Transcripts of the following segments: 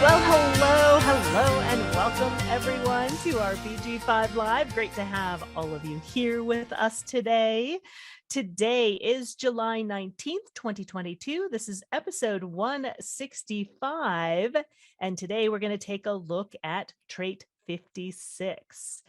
Well, hello, and welcome everyone to our BG5 Live. Great to have all of you here with us today. Today is July 19th, 2022. This is episode 165, and today we're going to take a look at trait 56.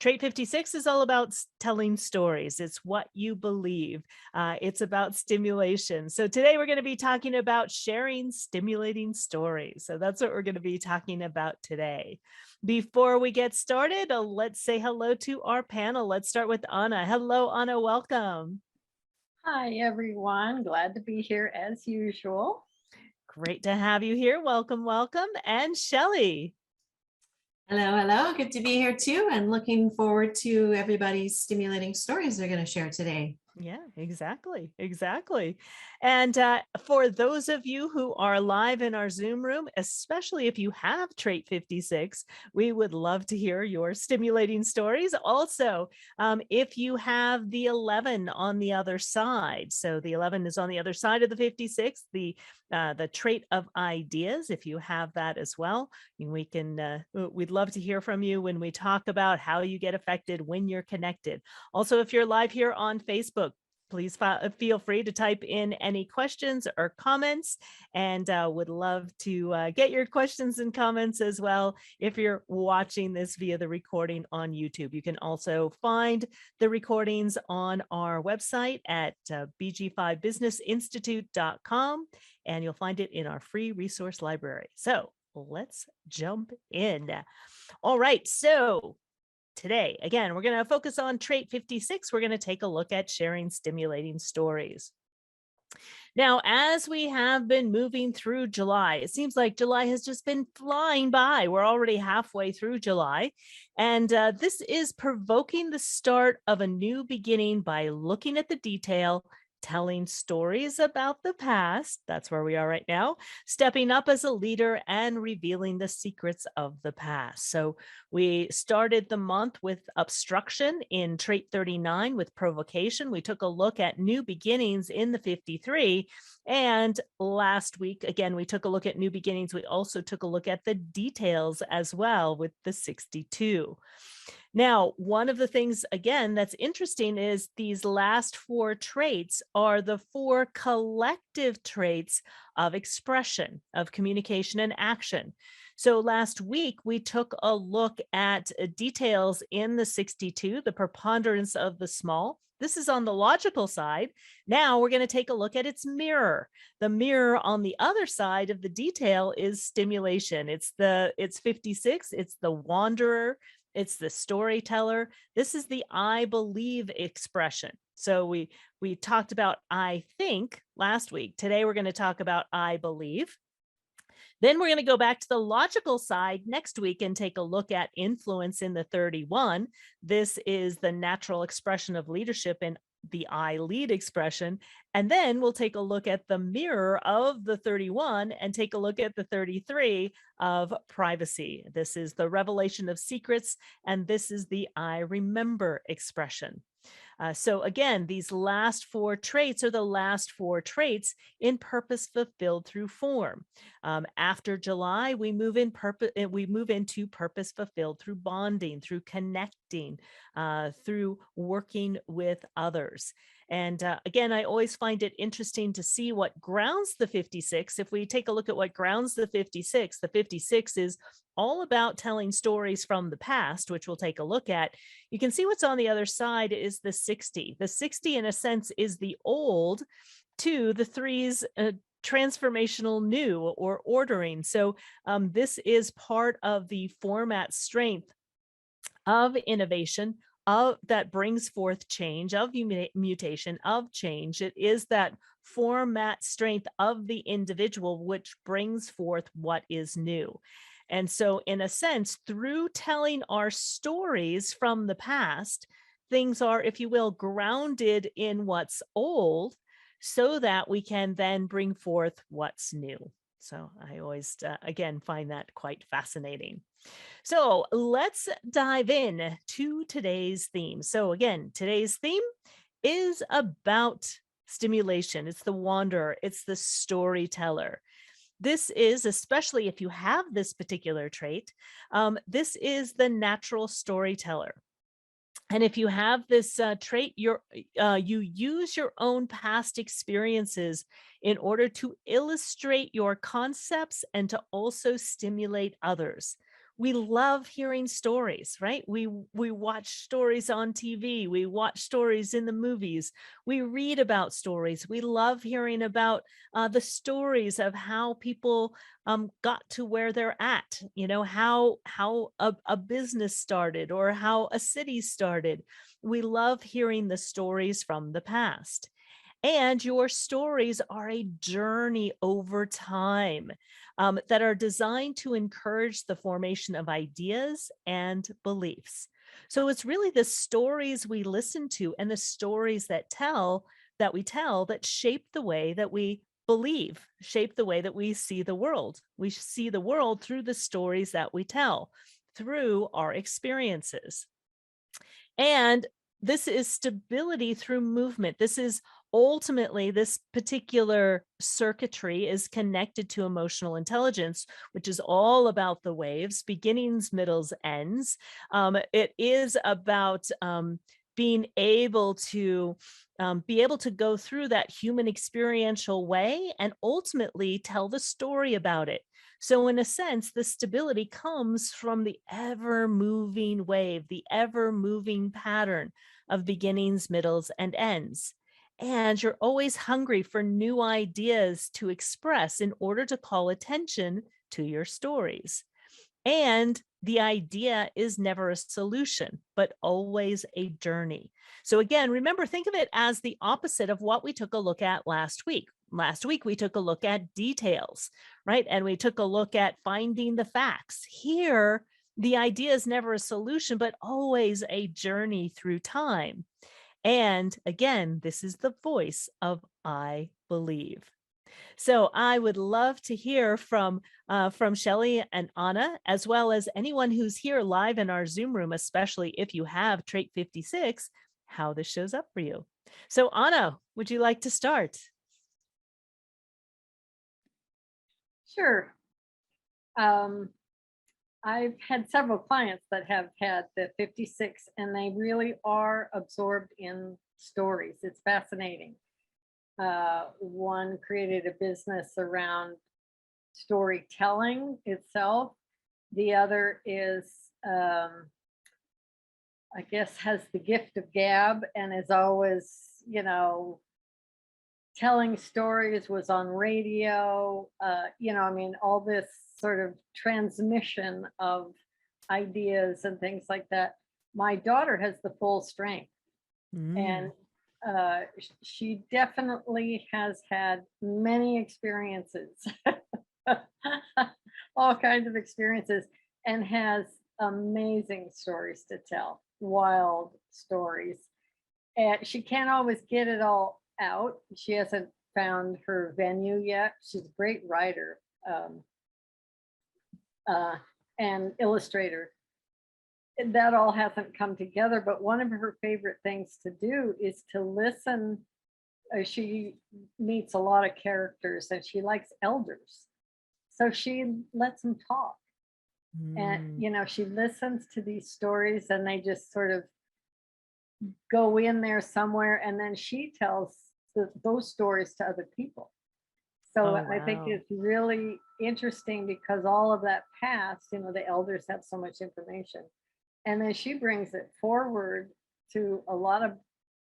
Trait 56 is all about telling stories. It's what you believe. It's about stimulation. So today we're going to be talking about sharing stimulating stories. So that's what we're going to be talking about today. Before we get started, let's say hello to our panel. Let's start with Anna. Hello, Anna. Welcome. Hi, everyone. Glad to be here as usual. Great to have you here. Welcome, welcome. And Shelley. Hello. Good to be here too, and looking forward to everybody's stimulating stories they're going to share today. Yeah, exactly. And for those of you who are live in our Zoom room, especially if you have trait 56, we would love to hear your stimulating stories. Also, if you have the 11 on the other side, so the 11 is on the other side of the 56, the trait of ideas, if you have that as well, we'd love to hear from you when we talk about how you get affected when you're connected. Also, if you're live here on Facebook, please feel free to type in any questions or comments, and would love to get your questions and comments as well if you're watching this via the recording on YouTube. You can also find the recordings on our website at bg5businessinstitute.com, and you'll find it in our free resource library. So let's jump in. All right, so today, again, we're going to focus on trait 56. We're going to take a look at sharing stimulating stories. Now, as we have been moving through July, it seems like July has just been flying by. We're already halfway through July, and this is provoking the start of a new beginning by looking at the detail, telling stories about the past, that's where we are right now, stepping up as a leader, and revealing the secrets of the past. So we started the month with obstruction in trait 39 with provocation. We took a look at new beginnings in the 53. And last week, again, we took a look at new beginnings. We also took a look at the details as well with the 62. Now, one of the things, again, that's interesting is these last four traits are the four collective traits of expression, of communication and action. So last week, we took a look at details in the 62, the preponderance of the small. This is on the logical side. Now we're going to take a look at its mirror. The mirror on the other side of the detail is stimulation. It's 56. It's the wanderer. It's the storyteller. This is the I believe expression. So we talked about I think last week. Today we're going to talk about I believe. Then we're going to go back to the logical side next week and take a look at influence in the 31. This is the natural expression of leadership in the I lead expression. And then we'll take a look at the mirror of the 31 and take a look at the 33 of privacy. This is the revelation of secrets, and this is the I remember expression. So again, these last four traits are the last four traits in purpose fulfilled through form. After July, we move into purpose fulfilled through bonding, through connecting, through working with others. And again, I always find it interesting to see what grounds the 56. If we take a look at what grounds the 56 is all about telling stories from the past, which we'll take a look at. You can see what's on the other side is the 60. The 60, in a sense, is the old to the 3's transformational new or ordering. So this is part of the format strength of innovation, that brings forth change, of mutation, of change. It is that format strength of the individual which brings forth what is new. And so in a sense, through telling our stories from the past, things are, if you will, grounded in what's old so that we can then bring forth what's new. So I always, again, find that quite fascinating. So let's dive in to today's theme. So again, today's theme is about stimulation. It's the wanderer. It's the storyteller. this is, especially if you have this particular trait, this is the natural storyteller. And if you have this trait, you use your own past experiences in order to illustrate your concepts and to also stimulate others. We love hearing stories, right? We watch stories on TV, we watch stories in the movies, we read about stories. We love hearing about the stories of how people got to where they're at, how a business started or how a city started. We love hearing the stories from the past. And your stories are a journey over time that are designed to encourage the formation of ideas and beliefs. So it's really the stories we listen to and the stories that we tell that shape the way that we believe, shape the way that we see the world. We see the world through the stories that we tell, through our experiences. And this is stability through movement. This is ultimately, this particular circuitry is connected to emotional intelligence, which is all about the waves, beginnings, middles, ends. It is about being able to go through that human experiential way and ultimately tell the story about it. So in a sense, the stability comes from the ever moving wave, the ever moving pattern of beginnings, middles, and ends. And you're always hungry for new ideas to express in order to call attention to your stories. And the idea is never a solution, but always a journey. So again, remember, think of it as the opposite of what we took a look at last week. Last week, we took a look at details, right? And we took a look at finding the facts. Here, the idea is never a solution, but always a journey through time. And again, this is the voice of I believe. So I would love to hear from Shelley and Anna, as well as anyone who's here live in our Zoom room, especially if you have trait 56, how this shows up for you. So Anna, would you like to start? Sure. I've had several clients that have had the 56, and they really are absorbed in stories. It's fascinating. One created a business around storytelling itself. The other is, I guess, has the gift of gab and is always, telling stories, was on radio, I mean, all this sort of transmission of ideas and things like that. My daughter has the full strength, and she definitely has had many experiences, all kinds of experiences, and has amazing stories to tell, wild stories. And she can't always get it all out. She hasn't found her venue yet. She's a great writer and illustrator. That all hasn't come together, but one of her favorite things to do is to listen. She meets a lot of characters and she likes elders. So she lets them talk. And, she listens to these stories and they just sort of go in there somewhere. And then she tells those stories to other people. So I think it's really interesting because all of that past, the elders have so much information. And then she brings it forward to a lot of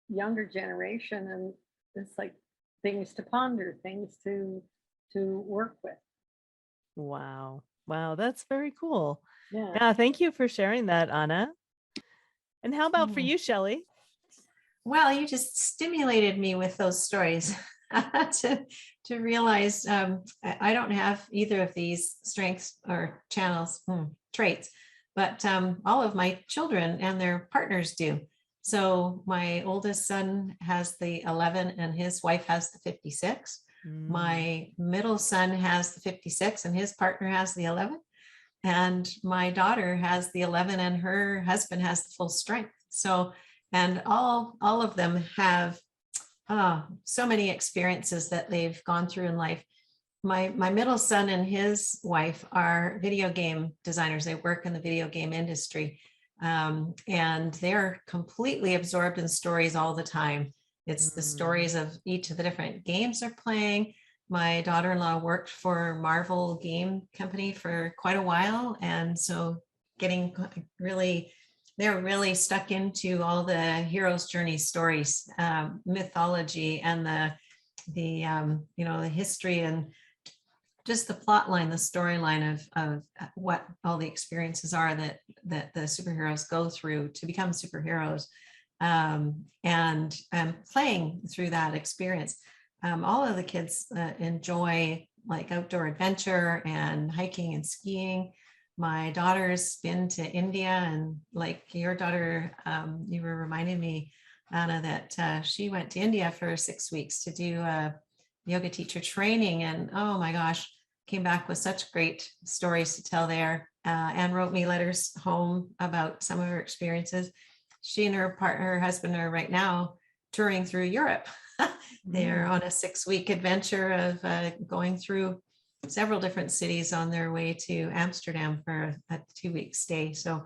younger generation, and it's like things to ponder, things to work with. Wow. Wow, that's very cool. Yeah. Yeah, thank you for sharing that, Anna. And how about for you, Shelley? Well, you just stimulated me with those stories to realize I don't have either of these strengths or traits, but all of my children and their partners do. So my oldest son has the 11 and his wife has the 56. My middle son has the 56 and his partner has the 11. And my daughter has the 11 and her husband has the full strength. So, and all of them have so many experiences that they've gone through in life. my middle son and his wife are video game designers. They work in the video game industry. And they're completely absorbed in stories all the time. It's the stories of each of the different games they're playing. My daughter-in-law worked for Marvel Game Company for quite a while. And so getting really, they're really stuck into all the hero's journey stories, mythology, and the history and just the plot line, the storyline of what all the experiences are that the superheroes go through to become superheroes, and playing through that experience. All of the kids enjoy like outdoor adventure and hiking and skiing. My daughter's been to India, and like your daughter, you were reminding me, Anna, that she went to India for 6 weeks to do yoga teacher training, and oh my gosh, came back with such great stories to tell there, and wrote me letters home about some of her experiences. She and her husband are right now touring through Europe. They're on a 6-week adventure of going through several different cities on their way to Amsterdam for a 2-week stay. So,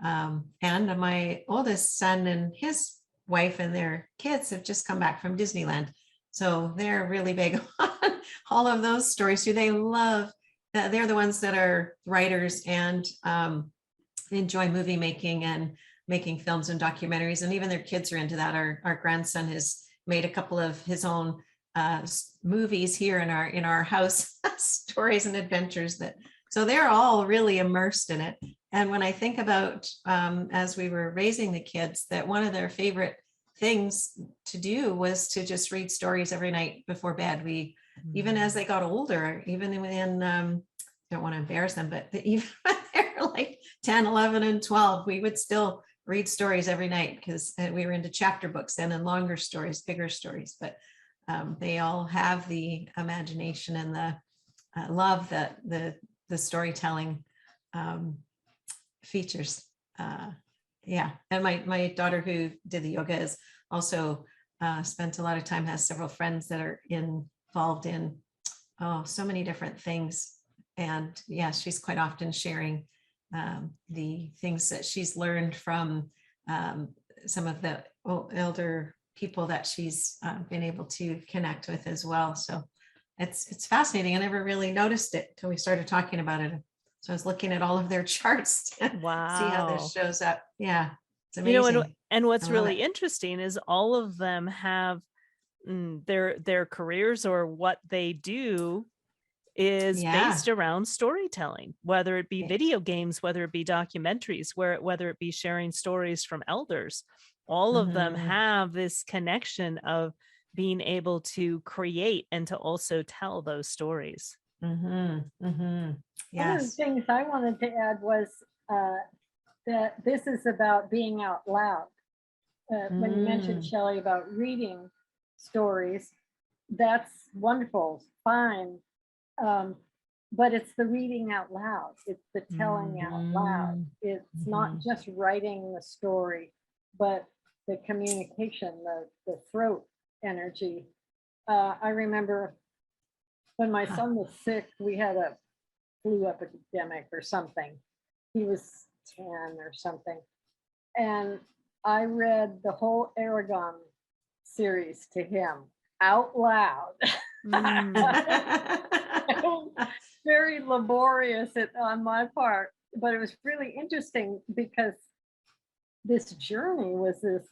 and my oldest son and his wife and their kids have just come back from Disneyland. So they're really big on all of those stories too. They love, they're the ones that are writers and enjoy movie making and making films and documentaries. And even their kids are into that. Our grandson has made a couple of his own movies here in our house, stories and adventures so they're all really immersed in it. And when I think about, as we were raising the kids, that one of their favorite things to do was to just read stories every night before bed. Even as they got older, even when, don't want to embarrass them, but even when they're like 10, 11, and 12, we would still read stories every night because we were into chapter books then, and longer stories, bigger stories. But they all have the imagination and the love that the storytelling features. Yeah, and my daughter who did the yoga is also spent a lot of time, has several friends that are involved in so many different things. And yeah, she's quite often sharing the things that she's learned from some of the elder people that she's been able to connect with as well. So it's fascinating. I never really noticed it until we started talking about it. So I was looking at all of their charts to see how Wow. this shows up. Yeah, it's amazing. And what's I love really it. interesting is all of them have their careers, or what they do is Yeah. based around storytelling, whether it be Yeah. video games, whether it be documentaries, whether it be sharing stories from elders. All of them Mhm. have this connection of being able to create and to also tell those stories. Mhm. Mhm. One of the Yes. things I wanted to add was that this is about being out loud. When you mentioned, Mm. Shelley, about reading stories, that's wonderful, fine. But it's the reading out loud. It's the telling out loud. Mhm. It's not just writing the story, but the communication, the throat energy. I remember when my son was sick, we had a flu epidemic or something. He was 10 or something. And I read the whole Aragon series to him out loud. Very laborious on my part, but it was really interesting because this journey was this,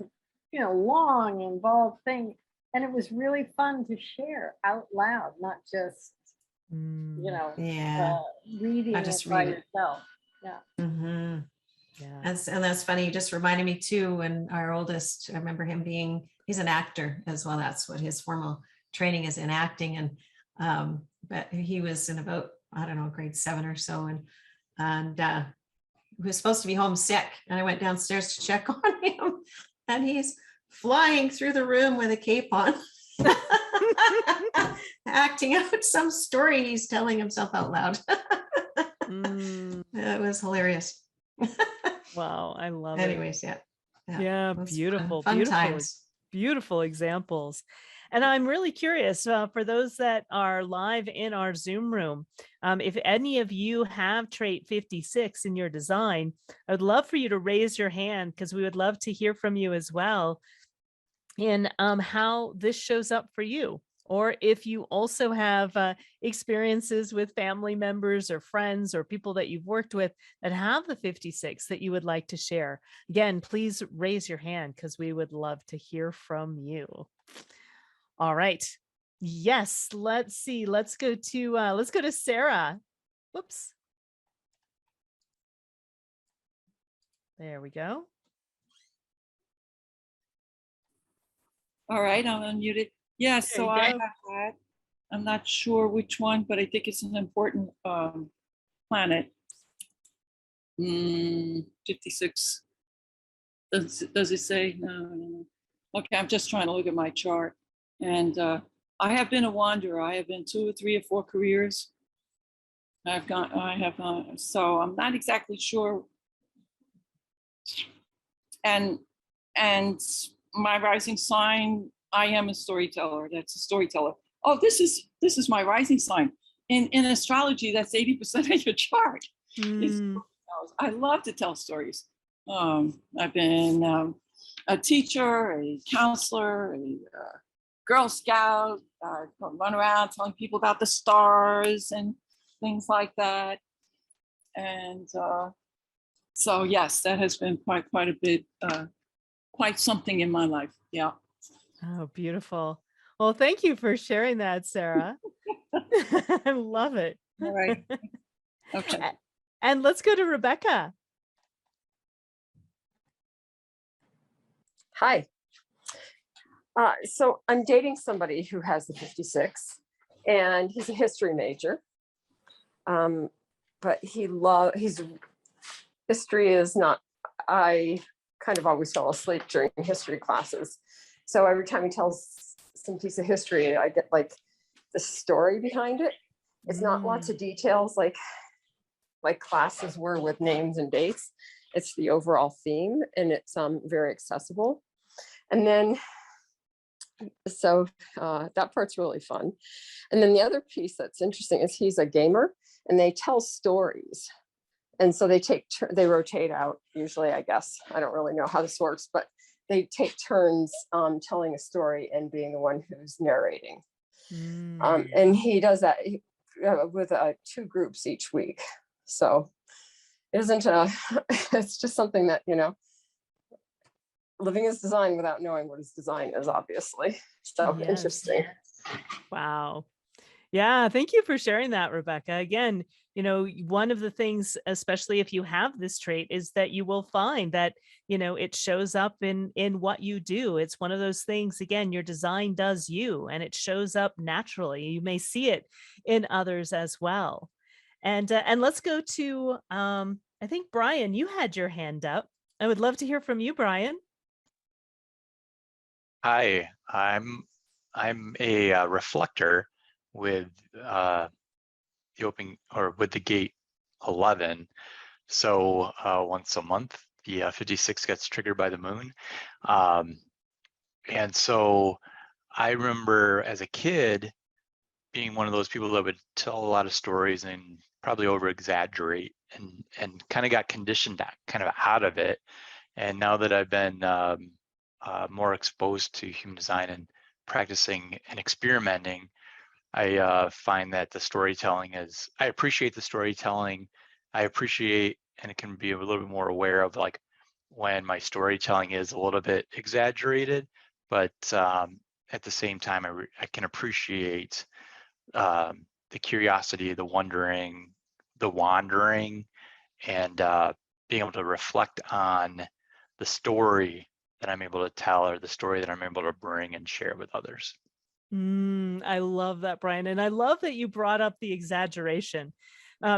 long, involved thing. And it was really fun to share out loud, not just, Yeah. reading I it just by read it. yourself. Yeah. Mm-hmm. Yeah. And that's funny. You just reminded me too, when our oldest, I remember him he's an actor as well. That's what his formal training is, in acting. And, but he was in about, I don't know, grade 7 or so. And he was supposed to be homesick. And I went downstairs to check on him, and he's flying through the room with a cape on, acting out some story he's telling himself out loud. It was hilarious. Wow, I love it. Anyways, yeah. Yeah, It was beautiful, fun beautiful, times. beautiful examples. And I'm really curious for those that are live in our Zoom room, if any of you have trait 56 in your design, I would love for you to raise your hand because we would love to hear from you as well in how this shows up for you. Or if you also have experiences with family members or friends or people that you've worked with that have the 56 that you would like to share. Again, please raise your hand because we would love to hear from you. All right. Yes, let's see. Let's go to Sarah. Whoops. There we go. All right, I'm unmuted. Yes, There so you I go. have that. I'm not sure which one, but I think it's an important planet. 56. Does it say? No. Okay, I'm just trying to look at my chart. And I have been a wanderer. I have been 2 or 3 or 4 careers. I have gone, so I'm not exactly sure. And my rising sign, I am a storyteller. That's a storyteller. Oh, this is my rising sign. In astrology, that's 80% of your chart. Mm, I love to tell stories. I've been a teacher, a counselor, a Girl Scout, run around telling people about the stars and things like that. And so yes, that has been quite a bit, quite something in my life. Yeah. oh, beautiful. Well, thank you for sharing that, Sarah. I love it. All right. Okay. And let's go to Rebecca. Hi. So I'm dating somebody who has the 56 and he's a history major. But history is not, I kind of always fell asleep during history classes. So every time he tells some piece of history, I get like the story behind it. It's not lots of details like classes were with names and dates. It's the overall theme and it's very accessible. And then, so that part's really fun. And then the other piece that's interesting is he's a gamer and they tell stories. And so they rotate out usually, I guess. I don't really know how this works, but they take turns telling a story and being the one who's narrating. And he does that with 2 groups each week. So it isn't it's just something that, living is design without knowing what his design is, obviously. So Yes. interesting. Wow. Yeah, thank you for sharing that, Rebecca. Again, one of the things, especially if you have this trait, is that you will find that, it shows up in what you do. It's one of those things, again, your design does you, and it shows up naturally. You may see it in others as well. And let's go to, I think, Brian, you had your hand up. I would love to hear from you, Brian. Hi, I'm a reflector with the with the gate 11. So once a month, the 56 gets triggered by the moon. And so I remember as a kid being one of those people that would tell a lot of stories and probably over exaggerate and kind of got conditioned kind of out of it. And now that I've been more exposed to human design and practicing and experimenting, I find that the storytelling I appreciate the storytelling. I appreciate, and it can be a little bit more aware of like when my storytelling is a little bit exaggerated, but at the same time, I can appreciate the curiosity, the wondering, the wandering, and being able to reflect on the story that I'm able to tell or the story that I'm able to bring and share with others. I love that, Brian. And I love that you brought up the exaggeration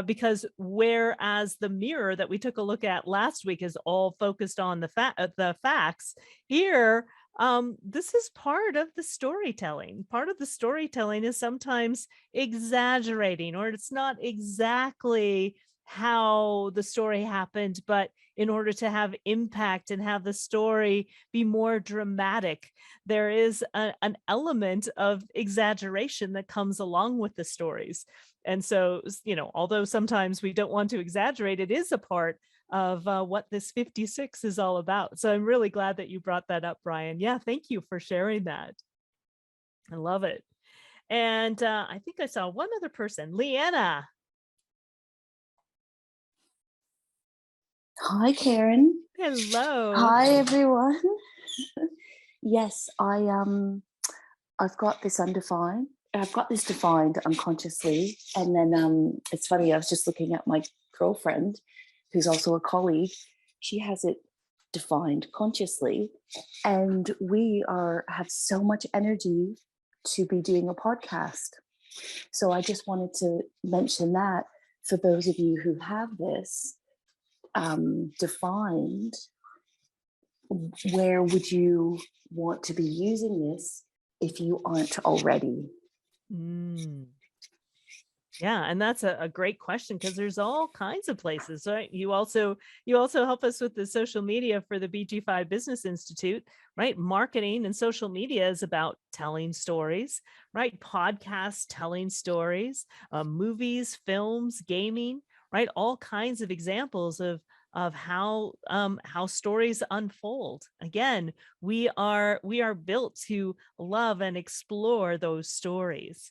because whereas the mirror that we took a look at last week is all focused on the facts, here, this is part of the storytelling. Part of the storytelling is sometimes exaggerating, or it's not exactly how the story happened, but in order to have impact and have the story be more dramatic, there is an element of exaggeration that comes along with the stories. And so, although sometimes we don't want to exaggerate, it is a part of what this 56 is all about. So I'm really glad that you brought that up, Brian. Yeah, thank you for sharing that. I love it. And I think I saw one other person, Leanna. Hi, Karen. Hello. Hi, everyone. Yes, I've got this undefined. I've got this defined unconsciously, and then it's funny. I was just looking at my girlfriend, who's also a colleague. She has it defined consciously, and we have so much energy to be doing a podcast. So I just wanted to mention that for those of you who have this defined, where would you want to be using this if you aren't already? Yeah, and that's a great question, because there's all kinds of places, right? You also help us with the social media for the BG5 Business Institute, right? Marketing and social media is about telling stories, right? Podcasts, telling stories, movies, films, gaming, right? All kinds of examples of how stories unfold. Again, we are built to love and explore those stories.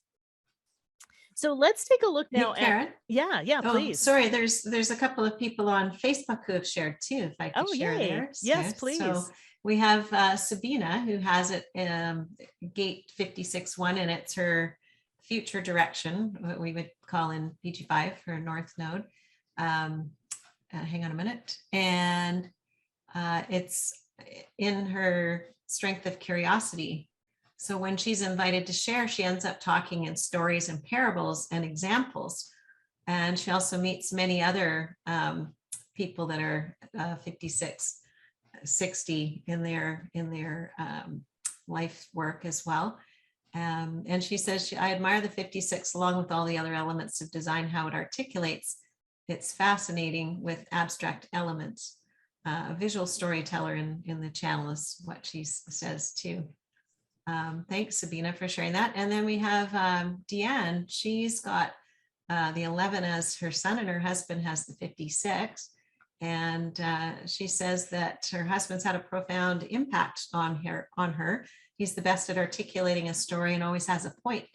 So let's take a look now Hey, Karen. yeah, Oh, please. sorry. There's a couple of people on Facebook who have shared too. If I could Oh, share yay. theirs. Yes, too. please. So we have Sabina, who has it gate 56.1, and it's her future direction, what we would call in BG5 her north node. Hang on a minute. And it's in her strength of curiosity. So when she's invited to share, she ends up talking in stories and parables and examples. And she also meets many other people that are 56, 60 in their life work as well. And she says, I admire the 56 along with all the other elements of design, how it articulates. It's fascinating with abstract elements. A visual storyteller in the channel is what she says too. Thanks, Sabina, for sharing that. And then we have Deanne. She's got the 11 as her son, and her husband has the 56. And she says that her husband's had a profound impact on her. He's the best at articulating a story and always has a point,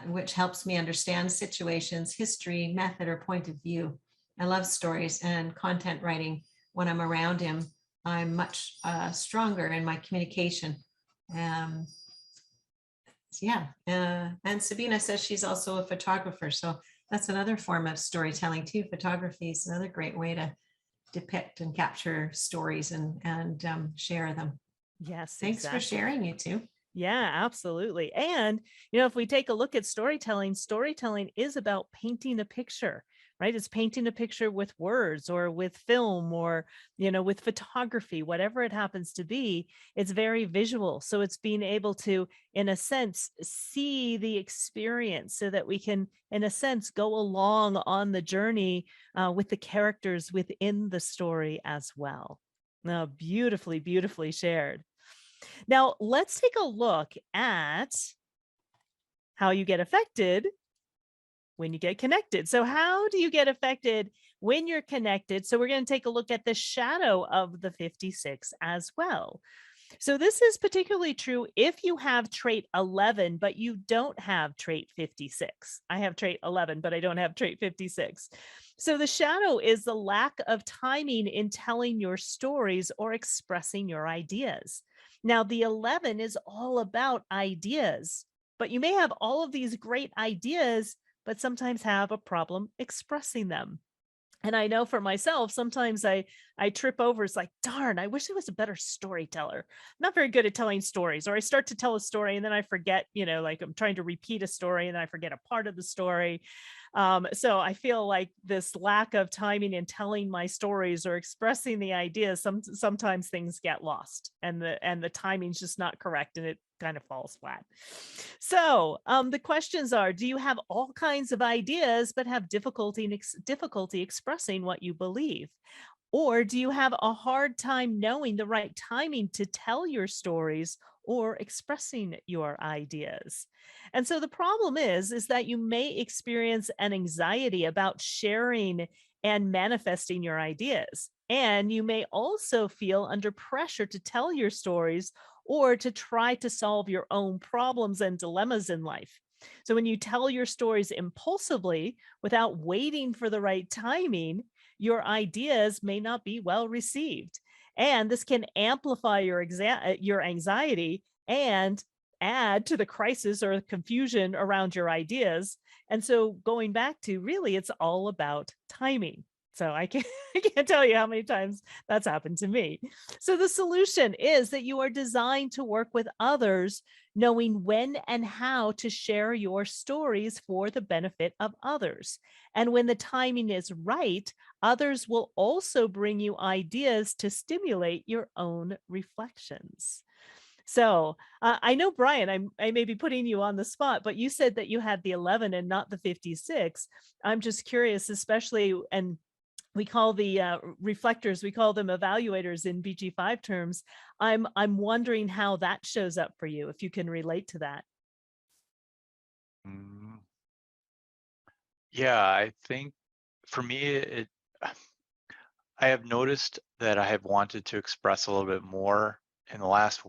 which helps me understand situations, history, method, or point of view. I love stories and content writing. When I'm around him, I'm much stronger in my communication. And Sabina says she's also a photographer. So that's another form of storytelling too. Photography is another great way to depict and capture stories and share them. Yes. Thanks for sharing, you two. Yeah, absolutely. And, if we take a look at storytelling is about painting a picture, right? It's painting a picture with words or with film or, with photography, whatever it happens to be. It's very visual. So it's being able to, in a sense, see the experience so that we can, in a sense, go along on the journey with the characters within the story as well. Now, beautifully, beautifully shared. Now, let's take a look at how you get affected when you get connected. So how do you get affected when you're connected? So we're going to take a look at the shadow of the 56 as well. So this is particularly true if you have trait 11, but you don't have trait 56. I have trait 11, but I don't have trait 56. So the shadow is the lack of timing in telling your stories or expressing your ideas. Now, the 11 is all about ideas, but you may have all of these great ideas, but sometimes have a problem expressing them. And I know for myself, sometimes I trip over. It's like, darn, I wish I was a better storyteller. I'm not very good at telling stories, or I start to tell a story and then I forget, like I'm trying to repeat a story and then I forget a part of the story. So I feel like this lack of timing in telling my stories or expressing the ideas, sometimes things get lost and the timing's just not correct, and kind of falls flat. So the questions are, do you have all kinds of ideas but have difficulty expressing what you believe? Or do you have a hard time knowing the right timing to tell your stories or expressing your ideas? And so the problem is that you may experience an anxiety about sharing and manifesting your ideas. And you may also feel under pressure to tell your stories or to try to solve your own problems and dilemmas in life. So when you tell your stories impulsively without waiting for the right timing, your ideas may not be well received. And this can amplify your anxiety and add to the crisis or confusion around your ideas. And so going back to really, it's all about timing. So I can't, I can't tell you how many times that's happened to me. So the solution is that you are designed to work with others, knowing when and how to share your stories for the benefit of others. And when the timing is right, others will also bring you ideas to stimulate your own reflections. So I know, Brian, I may be putting you on the spot, but you said that you had the 11 and not the 56. I'm just curious, especially, and we call the reflectors, we call them evaluators in BG5 terms. I'm wondering how that shows up for you, if you can relate to that. Yeah, I think for me, I have noticed that I have wanted to express a little bit more in the last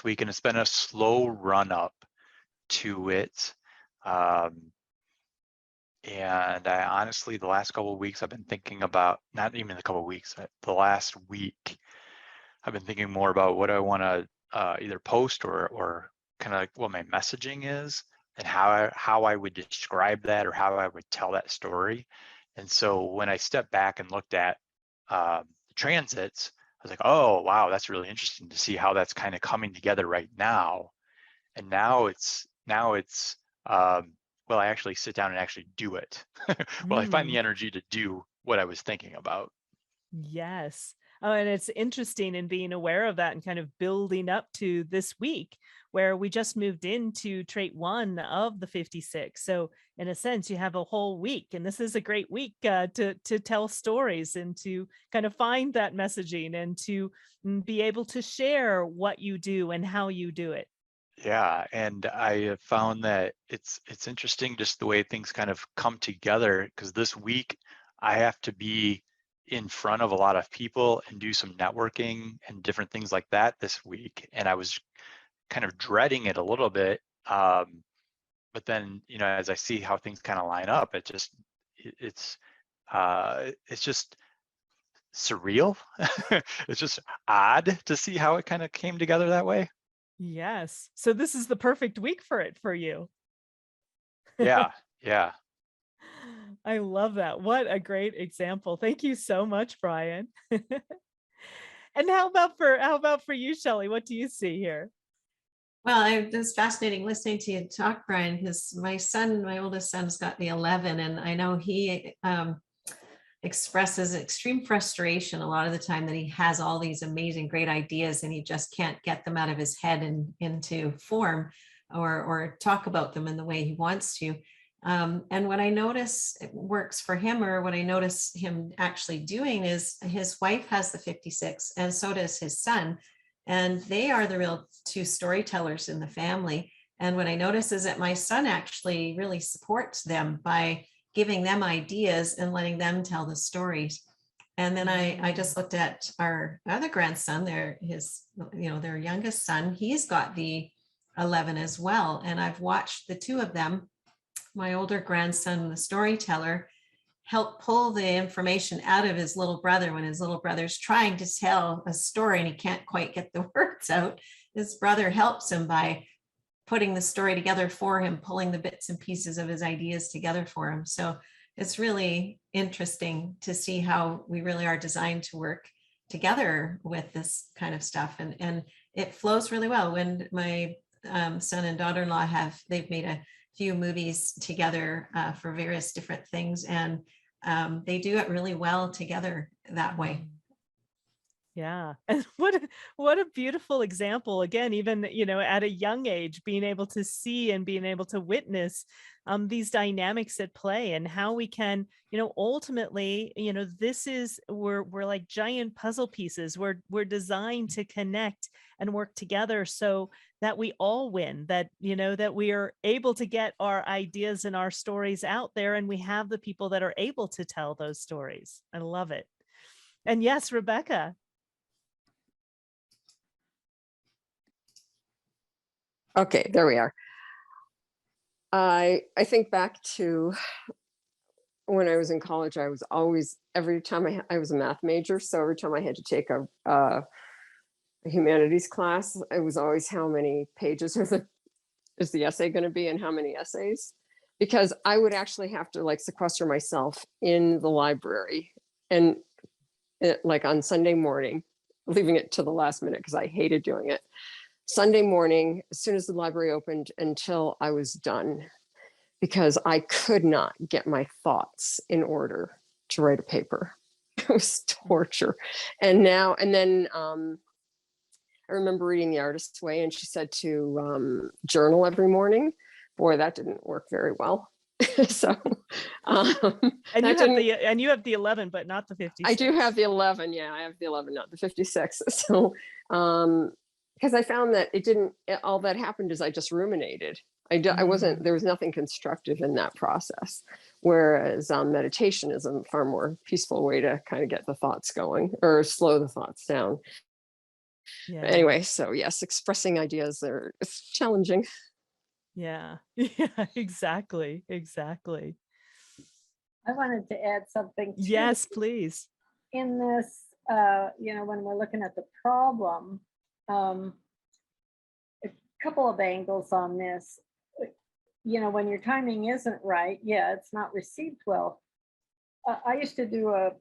week, and it's been a slow run up to it. And I honestly, the last couple of weeks, I've been thinking about, not even the couple of weeks, the last week, I've been thinking more about what I want to either post or kind of like what my messaging is and how I would describe that or how I would tell that story. And so when I stepped back and looked at the transits, I was like, oh, wow, that's really interesting to see how that's kind of coming together right now. And now it's well, I actually sit down and actually do it. Well, I find the energy to do what I was thinking about. Yes. Oh, and it's interesting in being aware of that and kind of building up to this week where we just moved into trait 1 of the 56. So in a sense, you have a whole week, and this is a great week to tell stories and to kind of find that messaging and to be able to share what you do and how you do it. Yeah, and I have found that it's interesting just the way things kind of come together, because this week I have to be in front of a lot of people and do some networking and different things like that this week. And I was kind of dreading it a little bit. But then, as I see how things kind of line up, it's just surreal. It's just odd to see how it kind of came together that way. Yes. So this is the perfect week for it for you. Yeah, yeah. I love that. What a great example. Thank you so much, Brian. And how about for you, Shelley? What do you see here? Well, it was fascinating listening to you talk, Brian, because my oldest son's got the 11, and I know he expresses extreme frustration a lot of the time that he has all these amazing, great ideas and he just can't get them out of his head and into form or talk about them in the way he wants to. And what I notice it works for him, or what I notice him actually doing, is his wife has the 56 and so does his son. And they are the real two storytellers in the family. And what I notice is that my son actually really supports them by giving them ideas and letting them tell the stories. And then I just looked at our other grandson, their youngest son. He's got the 11 as well. And I've watched the two of them, my older grandson, the storyteller, help pull the information out of his little brother when his little brother's trying to tell a story and he can't quite get the words out. His brother helps him by putting the story together for him, pulling the bits and pieces of his ideas together for him. So it's really interesting to see how we really are designed to work together with this kind of stuff. And it flows really well. When my son and daughter-in-law they've made a few movies together for various different things. And they do it really well together that way. Yeah. And what a beautiful example. Again, even, at a young age, being able to see and being able to witness these dynamics at play and how we can, ultimately, this is we're like giant puzzle pieces. We're designed to connect and work together so that we all win, that we are able to get our ideas and our stories out there, and we have the people that are able to tell those stories. I love it. And yes, Rebecca. Okay, there we are. I think back to when I was in college. I was always, every time I was a math major, so every time I had to take a humanities class, it was always how many pages is the essay going to be and how many essays, because I would actually have to like sequester myself in the library and like on Sunday morning, leaving it to the last minute because I hated doing it. Sunday morning, as soon as the library opened, until I was done, because I could not get my thoughts in order to write a paper. It was torture. And then I remember reading The Artist's Way, and she said to journal every morning. Boy, that didn't work very well. So, And you that have didn't, you have the 11, but not the 56. I do have the 11. Yeah, I have the 11, not the 56. So, because I found that all that happened is I just ruminated. I wasn't, there was nothing constructive in that process. Whereas meditation is a far more peaceful way to kind of get the thoughts going or slow the thoughts down. Yeah. But anyway, so yes, expressing ideas it's challenging. Yeah. Yeah, exactly. Exactly. I wanted to add something too. Yes, please. In this, when we're looking at the problem, a couple of angles on this. When your timing isn't right, yeah, it's not received well. I used to do a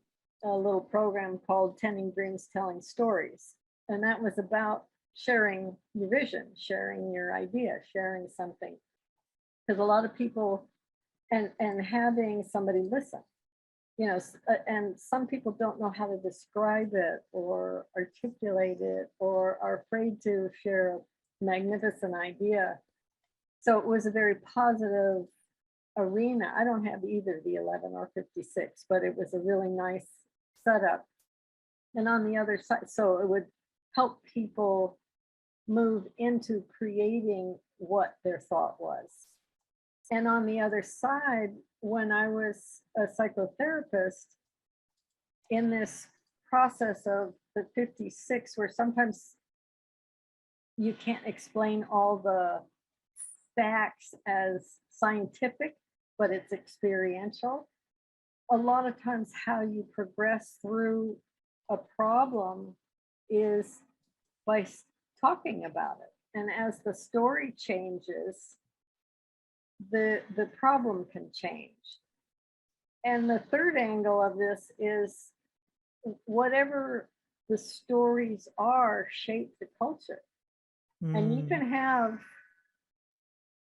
little program called Tending Dreams, Telling Stories. And that was about sharing your vision, sharing your idea, sharing something. Because a lot of people, and having somebody listen, and some people don't know how to describe it or articulate it or are afraid to share a magnificent idea. So it was a very positive arena. I don't have either the 11 or 56, but it was a really nice setup. And on the other side, so it would help people move into creating what their thought was. And on the other side, when I was a psychotherapist, in this process of the 56, where sometimes you can't explain all the facts as scientific, but it's experiential. A lot of times how you progress through a problem is by talking about it. And as the story changes, the problem can change. And the third angle of this is whatever the stories are shape the culture. And you can have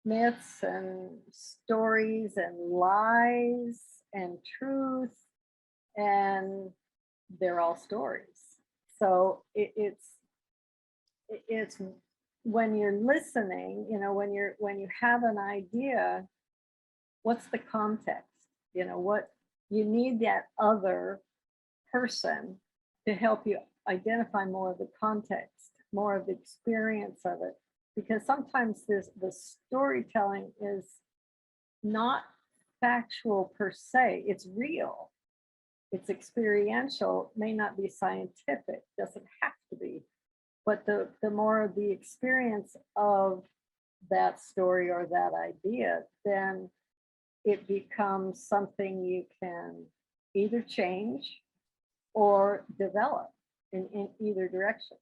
myths and stories and lies and truth, and they're all stories. So it's when you're listening, when you have an idea, what's the context? What you need that other person to help you identify more of the context, more of the experience of it. Because sometimes the storytelling is not factual per se, it's real. It's experiential, may not be scientific, doesn't have to be. But the more of the experience of that story or that idea, then it becomes something you can either change or develop in either direction.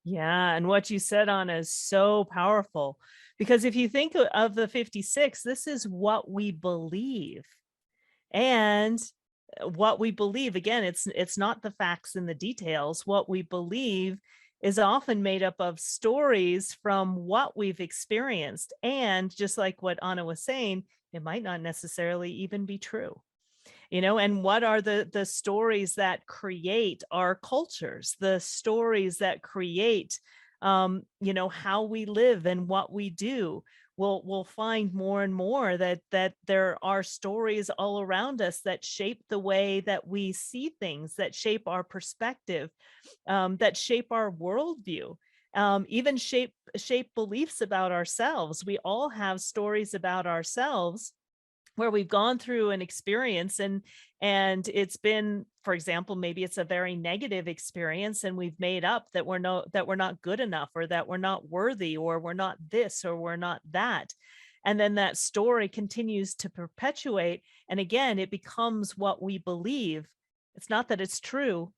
Yeah. And what you said, Anna, is so powerful, because if you think of the 56, this is what we believe. And what we believe, again, it's not the facts and the details. What we believe is often made up of stories from what we've experienced. And just like what Anna was saying, it might not necessarily even be true. and what are the stories that create our cultures, the stories that create how we live and what we do. We'll find more and more that there are stories all around us that shape the way that we see things, that shape our perspective, that shape our worldview, even shape beliefs about ourselves. We all have stories about ourselves where we've gone through an experience, and it's been, for example, maybe it's a very negative experience, and we've made up that we're not good enough, or that we're not worthy, or we're not this, or we're not that. And then that story continues to perpetuate, and again it becomes what we believe. It's not that it's true,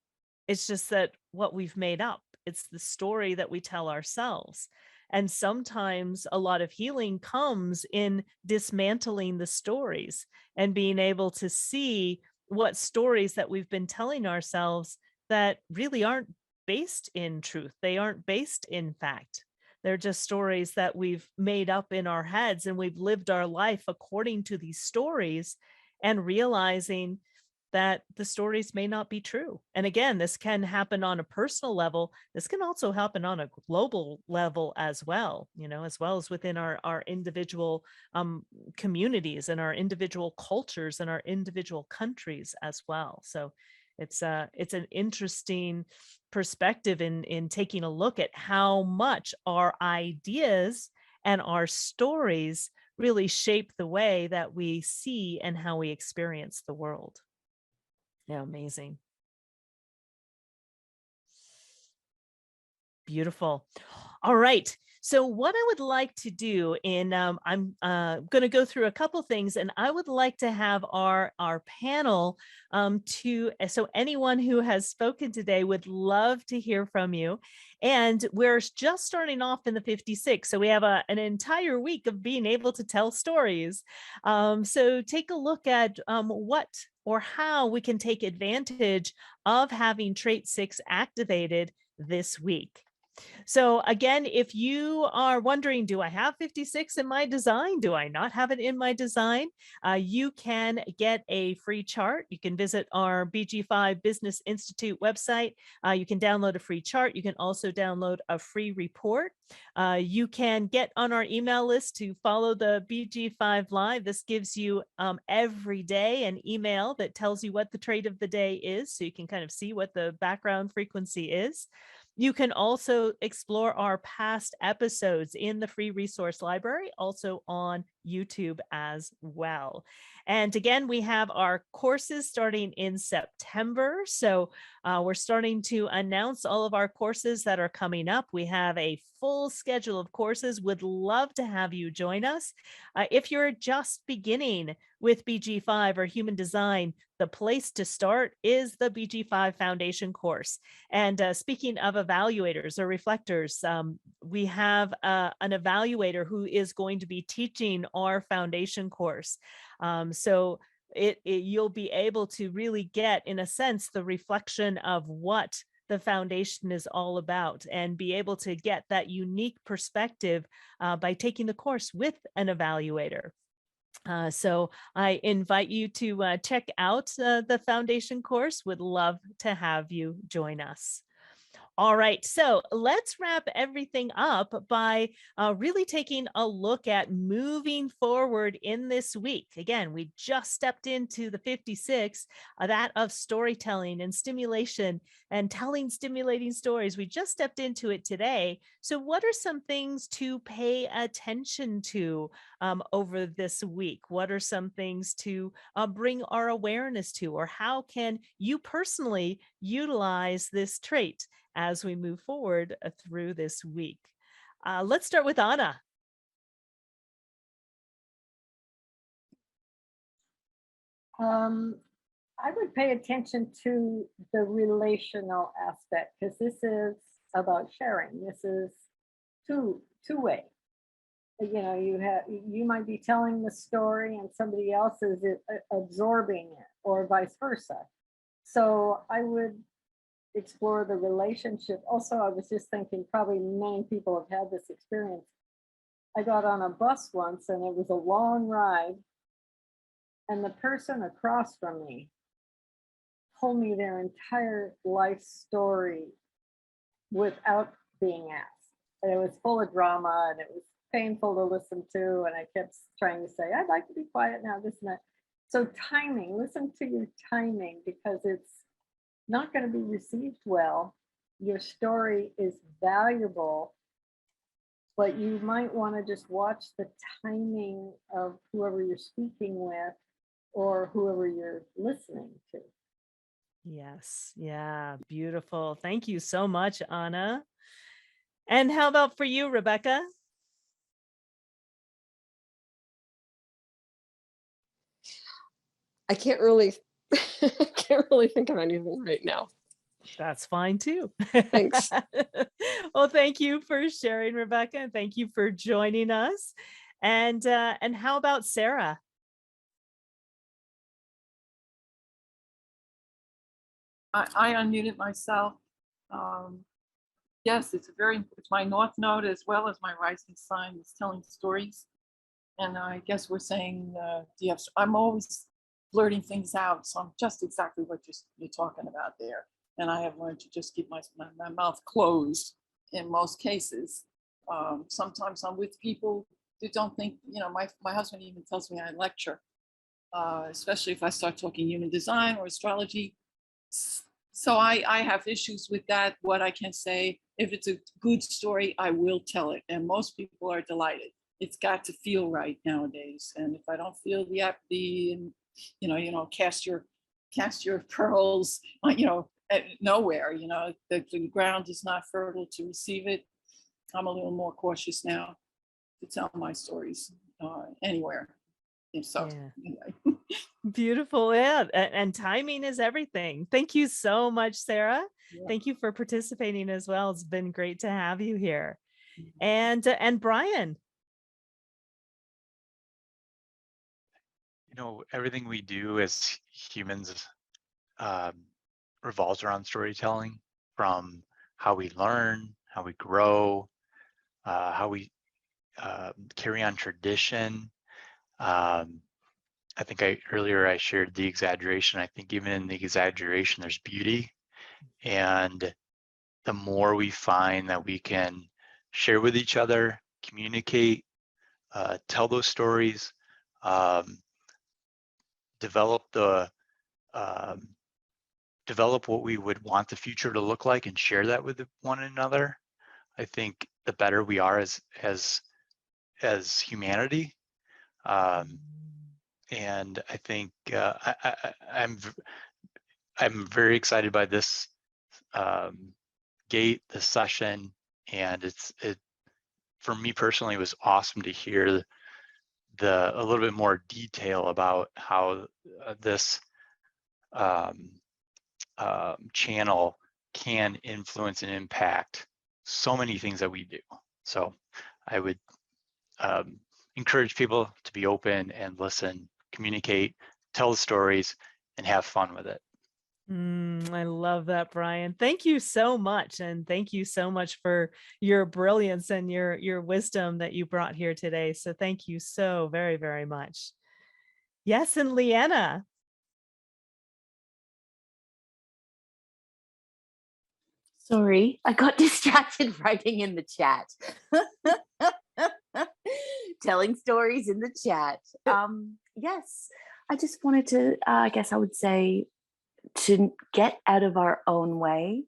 it's just that what we've made up. It's the story that we tell ourselves. And sometimes a lot of healing comes in dismantling the stories and being able to see what stories that we've been telling ourselves that really aren't based in truth. They aren't based in fact. They're just stories that we've made up in our heads, and we've lived our life according to these stories, and realizing that the stories may not be true. And again, this can happen on a personal level. This can also happen on a global level as well, as well as within our individual communities and our individual cultures and our individual countries as well. So it's an interesting perspective in taking a look at how much our ideas and our stories really shape the way that we see and how we experience the world. Yeah, amazing. Beautiful. All right. So what I would like to do I'm going to go through a couple things, and I would like to have our panel so anyone who has spoken today would love to hear from you. And we're just starting off in the 56, so we have an entire week of being able to tell stories. So take a look at what or how we can take advantage of having trait 6 activated this week. So again, if you are wondering, do I have 56 in my design? Do I not have it in my design? You can get a free chart. You can visit our BG5 Business Institute website. You can download a free chart. You can also download a free report. You can get on our email list to follow the BG5 Live. This gives you every day an email that tells you what the trait of the day is, so you can kind of see what the background frequency is. You can also explore our past episodes in the free resource library, also on YouTube as well. And again, we have our courses starting in September. So we're starting to announce all of our courses that are coming up. We have a full schedule of courses. Would love to have you join us. If you're just beginning with BG5 or human design, the place to start is the BG5 Foundation Course. And speaking of evaluators or reflectors, we have an evaluator who is going to be teaching our foundation course. So you'll be able to really get, in a sense, the reflection of what the foundation is all about, and be able to get that unique perspective by taking the course with an evaluator. So I invite you to check out the foundation course. Would love to have you join us. All right, so let's wrap everything up by really taking a look at moving forward in this week. Again, we just stepped into the 56, that of storytelling and stimulation and telling stimulating stories. We just stepped into it today. So what are some things to pay attention to over this week? What are some things to bring our awareness to, or how can you personally utilize this trait as we move forward through this week? Let's start with Anna. I would pay attention to the relational aspect, because this is about sharing. This is two-way. You might be telling the story and somebody else is absorbing it, or vice versa. So I would explore the relationship. Also, I was just thinking, probably many people have had this experience. I got on a bus once and it was a long ride, and the person across from me told me their entire life story without being asked. And it was full of drama and it was painful to listen to. And I kept trying to say, I'd like to be quiet now, this and that. So timing, listen to your timing, because it's not going to be received well. Your story is valuable, but you might want to just watch the timing of whoever you're speaking with or whoever you're listening to. Yes. Yeah. Beautiful. Thank you so much, Anna. And how about for you, Rebecca? I can't really can't really think of anything right now. That's fine too. Thanks. Well, thank you for sharing, Rebecca, and thank you for joining us. And how about Sarah? I unmuted myself. Yes, it's my north node as well as my rising sign is telling stories. And I guess we're saying, I'm always blurting things out. So I'm just exactly what you're talking about there. And I have learned to just keep my mouth closed in most cases. Sometimes I'm with people who don't think, my husband even tells me I lecture, especially if I start talking human design or astrology. So I have issues with that. What I can say, if it's a good story, I will tell it. And most people are delighted. It's got to feel right nowadays. And if I don't feel cast your pearls, at nowhere, the ground is not fertile to receive it. I'm a little more cautious now to tell my stories anywhere. And so, anyway. Beautiful. Yeah. And timing is everything. Thank you so much, Sarah. Yeah. Thank you for participating as well. It's been great to have you here. And Brian. Everything we do as humans revolves around storytelling, from how we learn, how we grow, how we carry on tradition. I think earlier I shared the exaggeration. I think even in the exaggeration, there's beauty. And the more we find that we can share with each other, communicate, tell those stories, develop what we would want the future to look like and share that with one another, I think the better we are as humanity. And I think I'm very excited by this this session, and it for me personally was awesome to hear a little bit more detail about how this channel can influence and impact so many things that we do. So I would encourage people to be open and listen, communicate, tell the stories, and have fun with it. I love that, Brian. Thank you so much. And thank you so much for your brilliance and your wisdom that you brought here today. So thank you so very, very much. Yes, and Leanna. Sorry, I got distracted writing in the chat. Telling stories in the chat. Yes, I just wanted to, I guess I would say, to get out of our own way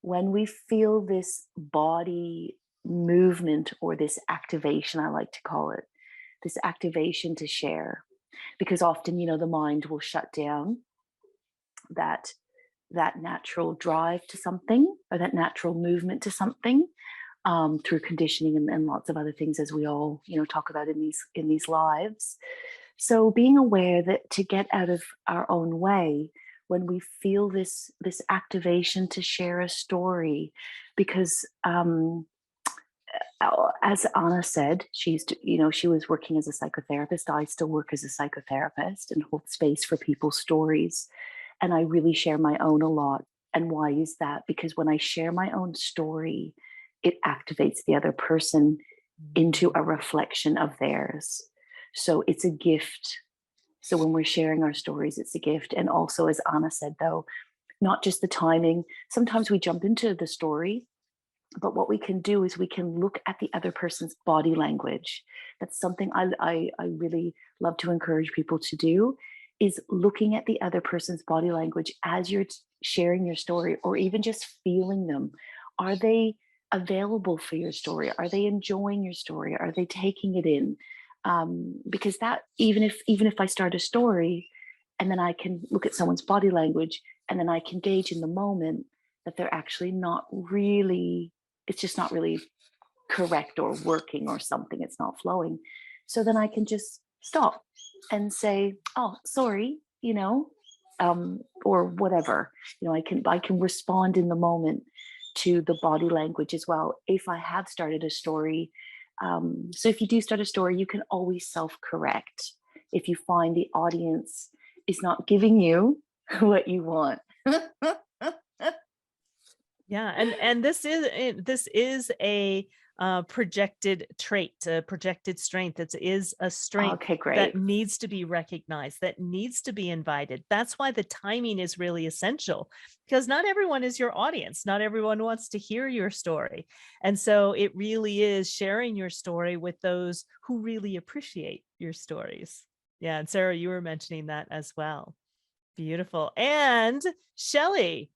when we feel this body movement or this activation, I like to call it, this activation to share. Because often, the mind will shut down that natural drive to something, or that natural movement to something, through conditioning and lots of other things, as we all talk about in these lives. So being aware that to get out of our own way when we feel this activation to share a story, because as Anna said, she was working as a psychotherapist. I still work as a psychotherapist and hold space for people's stories. And I really share my own a lot. And why is that? Because when I share my own story, it activates the other person into a reflection of theirs. So it's a gift. So when we're sharing our stories, it's a gift. And also, as Anna said, though, not just the timing. Sometimes we jump into the story, but what we can do is we can look at the other person's body language. That's something I really love to encourage people to do, is looking at the other person's body language as you're sharing your story, or even just feeling them. Are they available for your story? Are they enjoying your story? Are they taking it in? Because that, even if I start a story and then I can look at someone's body language and then I can gauge in the moment that they're actually not really, it's just not really correct or working or something, it's not flowing. So then I can just stop and say, oh, sorry, or whatever. I can respond in the moment to the body language as well if I have started a story. So if you do start a story, you can always self-correct if you find the audience is not giving you what you want. Yeah, and this is a projected trait, a projected strength. It is a strength Okay, great. that needs to be recognized, that needs to be invited. That's why the timing is really essential, because not everyone is your audience. Not everyone wants to hear your story. And so it really is sharing your story with those who really appreciate your stories. Yeah, and Sarah, you were mentioning that as well. Beautiful. And Shelley.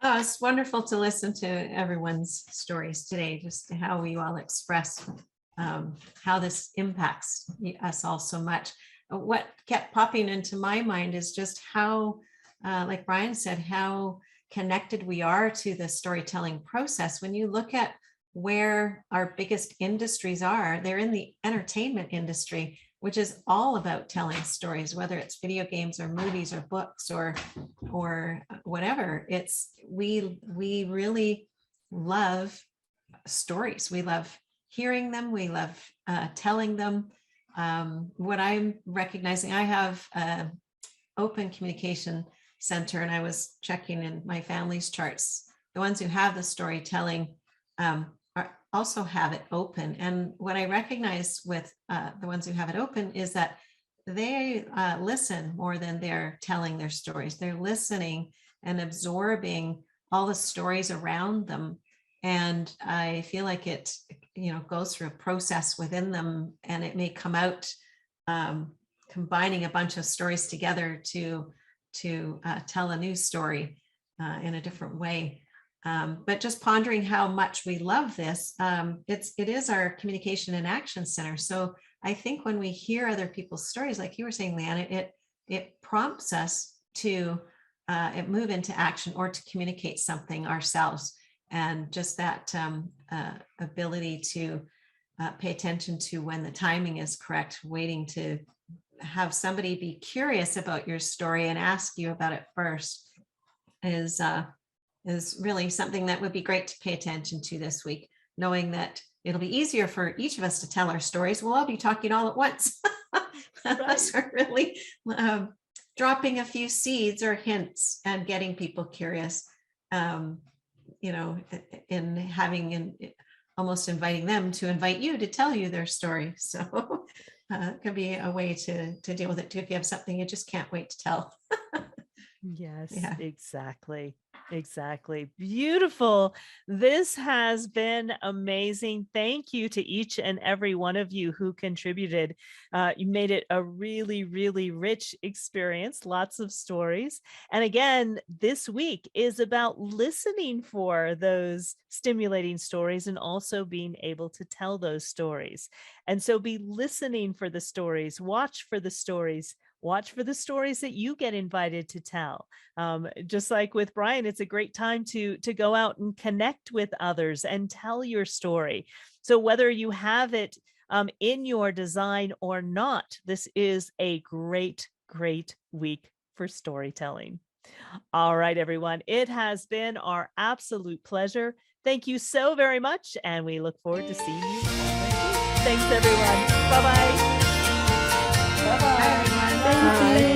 Oh, it's wonderful to listen to everyone's stories today, just how we all express how this impacts us all so much. What kept popping into my mind is just how, like Brian said, how connected we are to the storytelling process. When you look at where our biggest industries are, they're in the entertainment industry, which is all about telling stories, whether it's video games or movies or books or whatever. It's we really love stories. We love hearing them. We love telling them. What I'm recognizing, I have an open communication center, and I was checking in my family's charts. The ones who have the storytelling also have it open. And what I recognize with the ones who have it open is that they listen more than they're telling their stories. They're listening and absorbing all the stories around them. And I feel like it, goes through a process within them, and it may come out combining a bunch of stories together to tell a new story in a different way. But just pondering how much we love this, it is our communication and action center. So I think when we hear other people's stories, like you were saying, Leanne, it prompts us to move into action or to communicate something ourselves. And just that ability to pay attention to when the timing is correct, waiting to have somebody be curious about your story and ask you about it first is really something that would be great to pay attention to this week, knowing that it'll be easier for each of us to tell our stories. We'll all be talking all at once. Unless we're really dropping a few seeds or hints and getting people curious, in having almost inviting them to invite you to tell you their story. So it can be a way to deal with it too, if you have something you just can't wait to tell. Yes, Yeah. Exactly. Beautiful. This has been amazing. Thank you to each and every one of you who contributed. You made it a really, really rich experience, lots of stories. And again, this week is about listening for those stimulating stories and also being able to tell those stories. And so be listening for the stories, watch for the stories. Watch for the stories that you get invited to tell. Just like with Brian, it's a great time to go out and connect with others and tell your story. So whether you have it in your design or not, this is a great, great week for storytelling. All right, everyone. It has been our absolute pleasure. Thank you so very much, and we look forward to seeing you all next week. Thanks, everyone. Bye-bye. Bye-bye. Bye, everyone. Bye.